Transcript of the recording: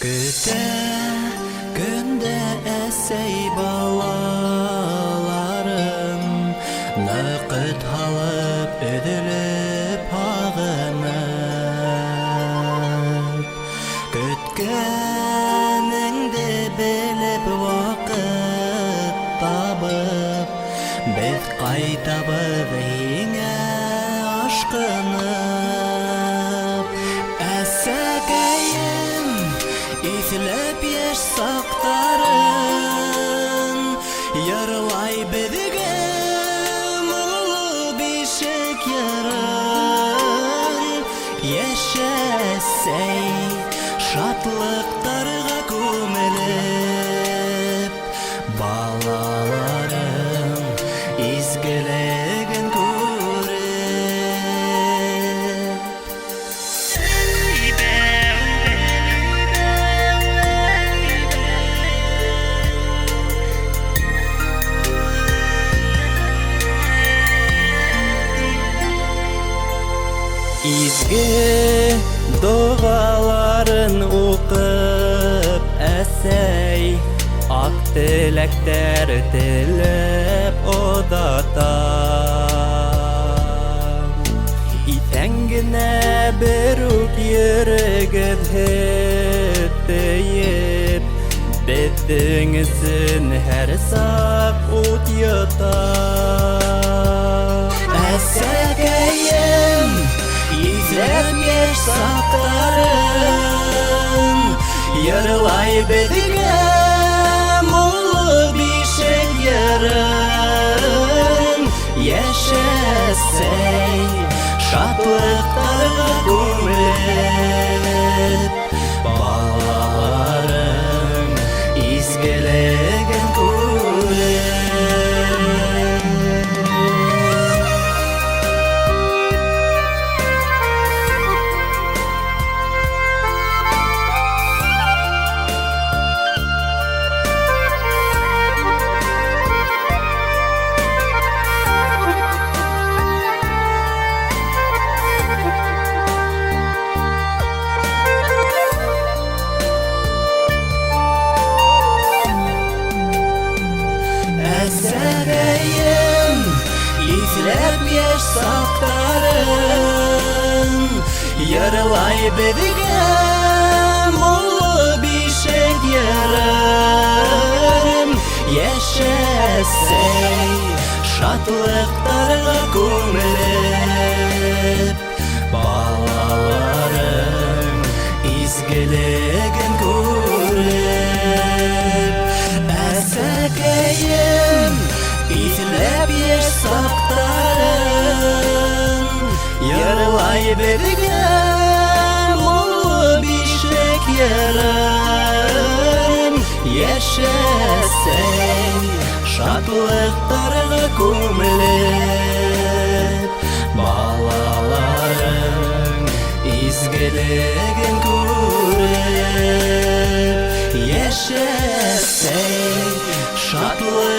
Көтә көндә әсәй балаларым, Нақыт халып өділіп ағынып. Көткәніңді біліп вақыт табып, Біз қайтабыз еңе ашқынып. Әсәкәйім изләп яш сақтарын, Йырлай бізге мұңлы бишек ярын. Яшәсәй шатлықтарға көміліп, Балаларым изгілігін көріп. Изге дұғаларын оқып әсәй, Ақ тіләктер тіліп одатам. Итәңгіне бір үк ерігіп хеттейіп, Біздің үшін әр сақ ұт ютам. Әсәкәйім изләп яш сақтарын, Йырлай бізге мұңлы бишек ярын. Яшәсәй шатлықтарға көміліп, Балаларым изгілігін көріп. Әсәкәйім изләп яш сақтарын, Йырлай бізге мұңлы бишек ярын. Яшәсәй шатлықтарға көміліп, Балаларым изгілігін көріп. Әсәкәйім изләп яш сақтарын, Йырлай бізге мұңлы бишек ярын. Яшәсәй шатлықтарға көміліп, Балаларым изгілігін көріп. Яшәсәй шатлы